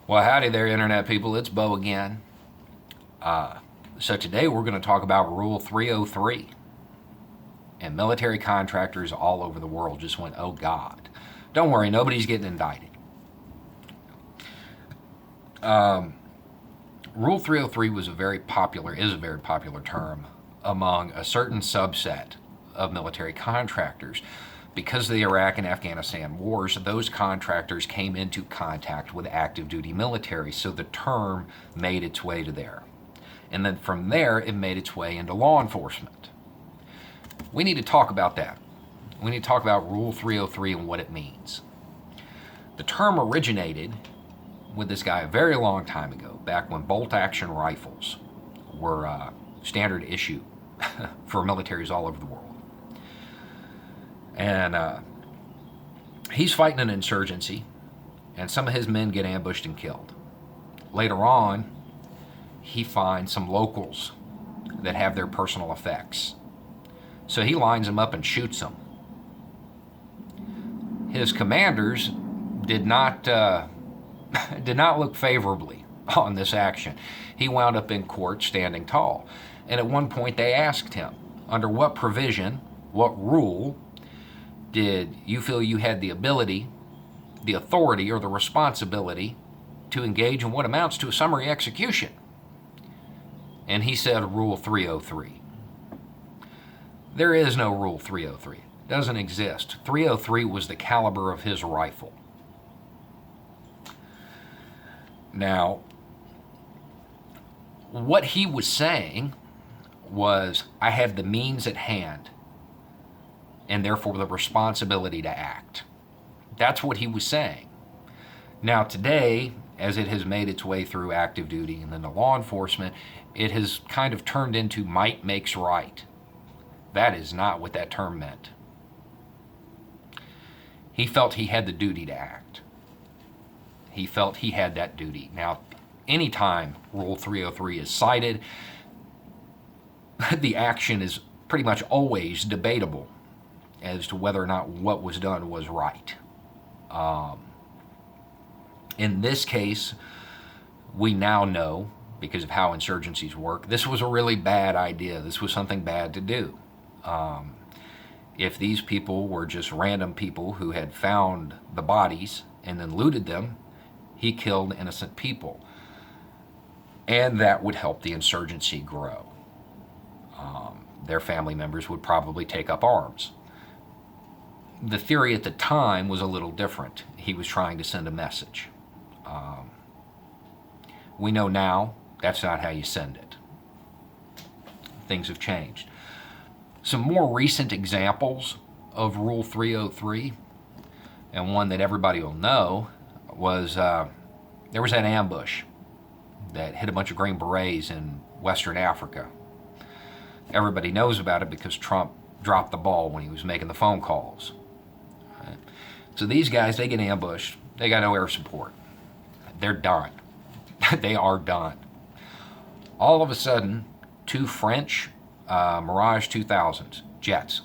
Well, howdy there, Internet people. It's Bo again. So today we're going to talk about Rule 303. And military contractors all over the world just went, oh God. Don't worry, nobody's getting indicted. Rule 303 is a very popular term among a certain subset of military contractors. Because of the Iraq and Afghanistan wars, those contractors came into contact with active duty military, so the term made its way to there. And then from there, it made its way into law enforcement. We need to talk about that. We need to talk about Rule 303 and what it means. The term originated with this guy a very long time ago, back when bolt-action rifles were standard issue for militaries all over the world. And he's fighting an insurgency, and some of his men get ambushed and killed. Later on, he finds some locals that have their personal effects. So he lines them up and shoots them. His commanders did not look favorably on this action. He wound up in court standing tall. And at one point they asked him, under what provision, what rule, did you feel you had the ability, the authority, or the responsibility to engage in what amounts to a summary execution? And he said Rule 303. There is no Rule 303. It doesn't exist. 303 was the caliber of his rifle. Now, what he was saying was, I have the means at hand, and therefore the responsibility to act. That's what he was saying. Now today, as it has made its way through active duty and then to law enforcement, it has kind of turned into might makes right. That is not what that term meant. He felt he had the duty to act. He felt he had that duty. Now, anytime Rule 303 is cited, the action is pretty much always debatable as to whether or not what was done was right. In this case, we now know, because of how insurgencies work, this was a really bad idea. This was something bad to do. If these people were just random people who had found the bodies and then looted them, he killed innocent people. And that would help the insurgency grow. Their family members would probably take up arms. The theory at the time was a little different. He was trying to send a message. We know now that's not how you send it. Things have changed. Some more recent examples of Rule 303, and one that everybody will know, was there was that ambush that hit a bunch of Green Berets in Western Africa. Everybody knows about it because Trump dropped the ball when he was making the phone calls. Right? So these guys, they get ambushed. They got no air support. They're done. They are done. All of a sudden, two French Mirage 2000s, jets,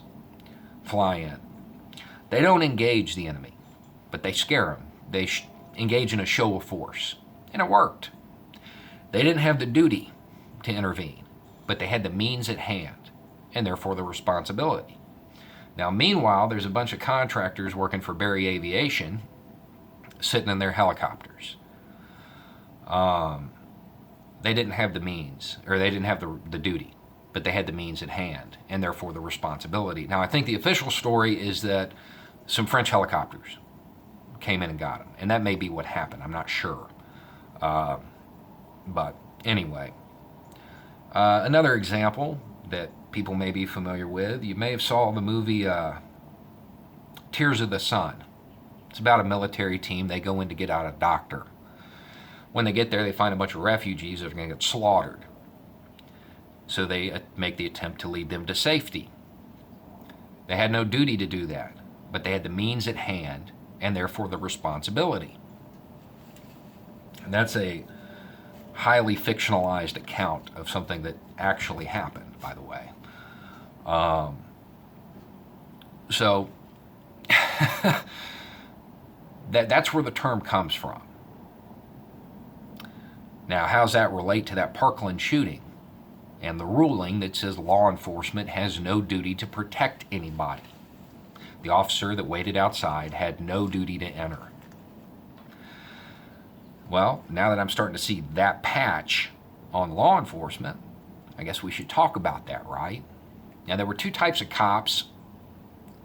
fly in. They don't engage the enemy, but they scare them. They engage in a show of force. And it worked. They didn't have the duty to intervene, but they had the means at hand, and therefore the responsibility. Now, meanwhile, there's a bunch of contractors working for Berry Aviation sitting in their helicopters. They didn't have the means, or they didn't have the duty, but they had the means at hand, and therefore the responsibility. Now, I think the official story is that some French helicopters came in and got them, and that may be what happened. I'm not sure. But anyway, another example that people may be familiar with, you may have saw the movie Tears of the Sun. It's about a military team. They go in to get out a doctor. When they get there, they find a bunch of refugees that are going to get slaughtered. So they make the attempt to lead them to safety. They had no duty to do that, but they had the means at hand, and therefore the responsibility. And that's a highly fictionalized account of something that actually happened, by the way. So that's where the term comes from. Now, how's that relate to that Parkland shooting and the ruling that says law enforcement has no duty to protect anybody? The officer that waited outside had no duty to enter. Well, now that I'm starting to see that patch on law enforcement, I guess we should talk about that, right? Now, there were two types of cops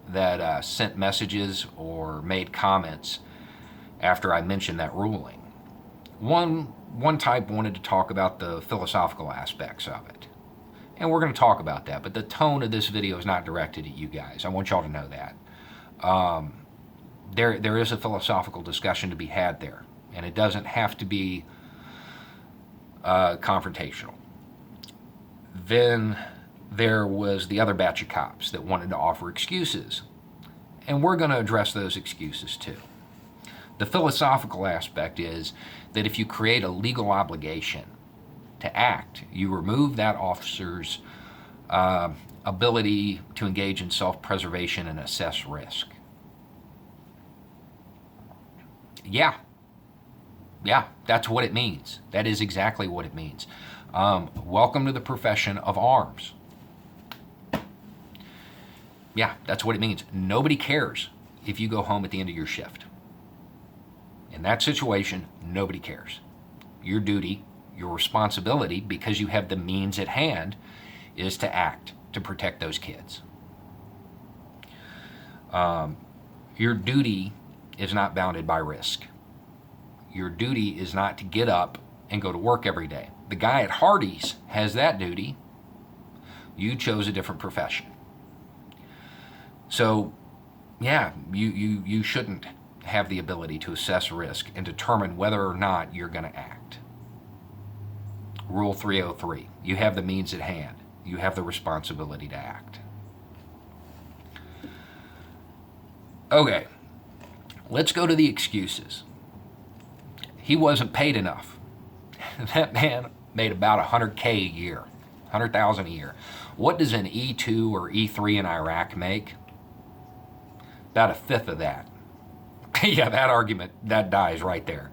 that sent messages or made comments after I mentioned that ruling. One type wanted to talk about the philosophical aspects of it. And we're going to talk about that, but the tone of this video is not directed at you guys. I want y'all to know that. There is a philosophical discussion to be had there, and it doesn't have to be confrontational. Then there was the other batch of cops that wanted to offer excuses, and we're going to address those excuses too. The philosophical aspect is that if you create a legal obligation to act, you remove that officer's ability to engage in self-preservation and assess risk. Yeah, that's what it means. That is exactly what it means. Welcome to the profession of arms. Yeah, that's what it means. Nobody cares if you go home at the end of your shift. In that situation, nobody cares. Your duty, your responsibility, because you have the means at hand, is to act to protect those kids. Your duty is not bounded by risk. Your duty is not to get up and go to work every day. The guy at Hardee's has that duty. You chose a different profession. So, yeah, you shouldn't have the ability to assess risk and determine whether or not you're going to act. Rule 303, you have the means at hand. You have the responsibility to act. Okay, let's go to the excuses. He wasn't paid enough. That man made about $100K a year, $100,000 a year. What does an E2 or E3 in Iraq make? About a fifth of that. Yeah, that argument, that dies right there.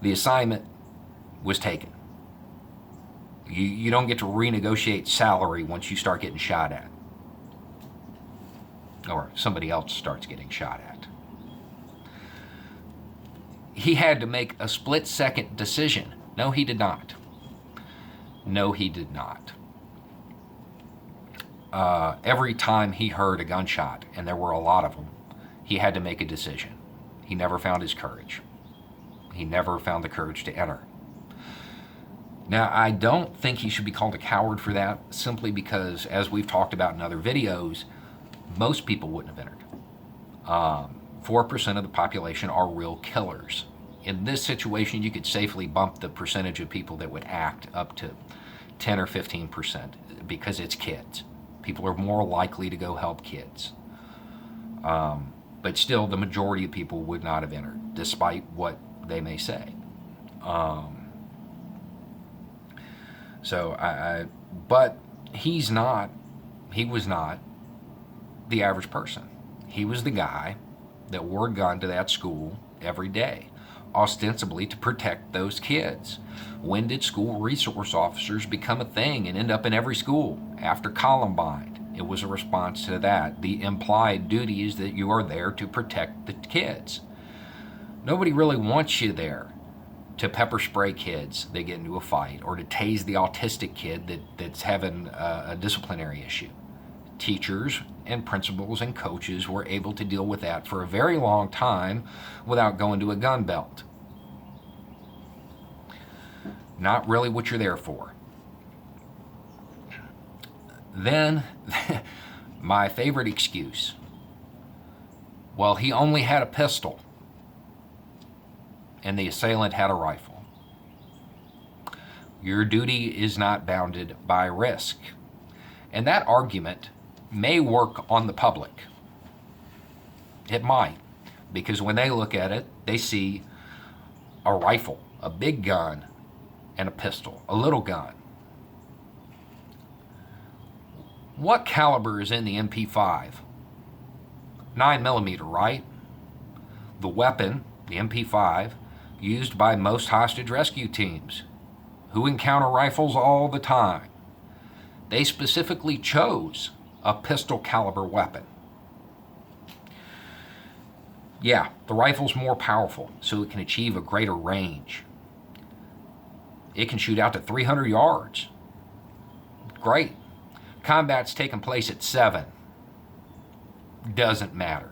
The assignment was taken. You don't get to renegotiate salary once you start getting shot at. Or somebody else starts getting shot at. He had to make a split-second decision. No, he did not. No, he did not. Every time he heard a gunshot, and there were a lot of them, he had to make a decision. He never found his courage. He never found the courage to enter. Now, I don't think he should be called a coward for that, simply because, as we've talked about in other videos, most people wouldn't have entered. 4% of the population are real killers. In this situation, you could safely bump the percentage of people that would act up to 10 or 15% because it's kids. People are more likely to go help kids. But still, the majority of people would not have entered, despite what they may say. But he was not the average person. He was the guy that wore a gun to that school every day, ostensibly to protect those kids. When did school resource officers become a thing and end up in every school? After Columbine. It was a response to that. The implied duty is that you are there to protect the kids. Nobody really wants you there to pepper spray kids that get into a fight, or to tase the autistic kid that's having a disciplinary issue. Teachers and principals and coaches were able to deal with that for a very long time without going to a gun belt. Not really what you're there for. Then, my favorite excuse. Well, he only had a pistol, and the assailant had a rifle. Your duty is not bounded by risk. And that argument may work on the public. It might, because when they look at it, they see a rifle, a big gun, and a pistol, a little gun. What caliber is in the MP5? 9mm, right? the weapon, the MP5, used by most hostage rescue teams who encounter rifles all the time. They specifically chose a pistol caliber weapon. Yeah, the rifle's more powerful, so it can achieve a greater range. It can shoot out to 300 yards. Great. Combat's taking place at 7. Doesn't matter.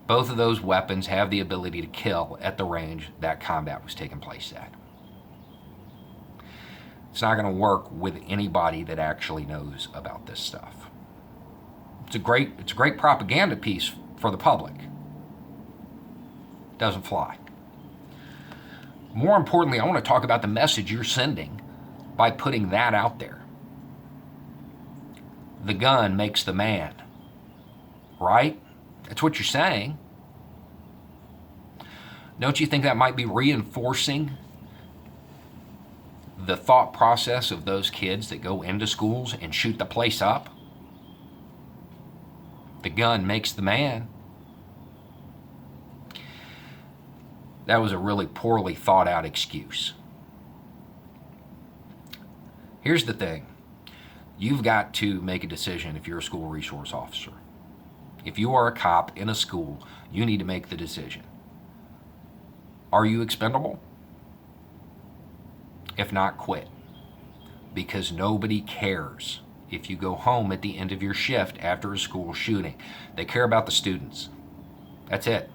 Both of those weapons have the ability to kill at the range that combat was taking place at. It's not going to work with anybody that actually knows about this stuff. It's a great propaganda piece for the public. Doesn't fly. More importantly, I want to talk about the message you're sending by putting that out there. The gun makes the man. Right? That's what you're saying. Don't you think that might be reinforcing the thought process of those kids that go into schools and shoot the place up? The gun makes the man. That was a really poorly thought out excuse. Here's the thing. You've got to make a decision if you're a school resource officer. If you are a cop in a school, you need to make the decision. Are you expendable? If not, quit. Because nobody cares if you go home at the end of your shift after a school shooting. They care about the students. That's it.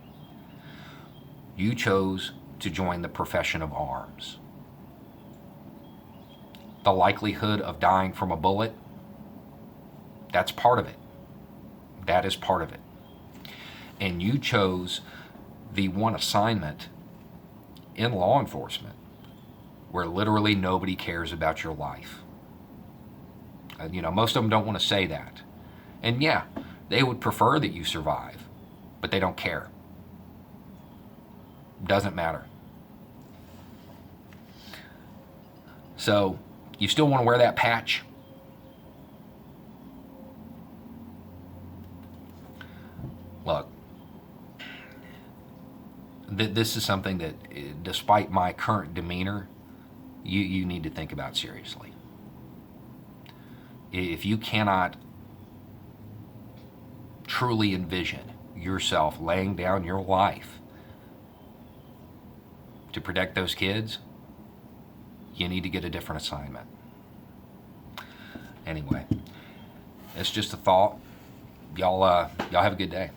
You chose to join the profession of arms. The likelihood of dying from a bullet, that's part of it. That is part of it. And you chose the one assignment in law enforcement where literally nobody cares about your life. Most of them don't want to say that. And yeah, they would prefer that you survive, but they don't care. Doesn't matter. So, you still want to wear that patch? Look, this is something that, despite my current demeanor, you need to think about seriously. If you cannot truly envision yourself laying down your life to protect those kids, you need to get a different assignment. Anyway, that's just a thought. Y'all have a good day.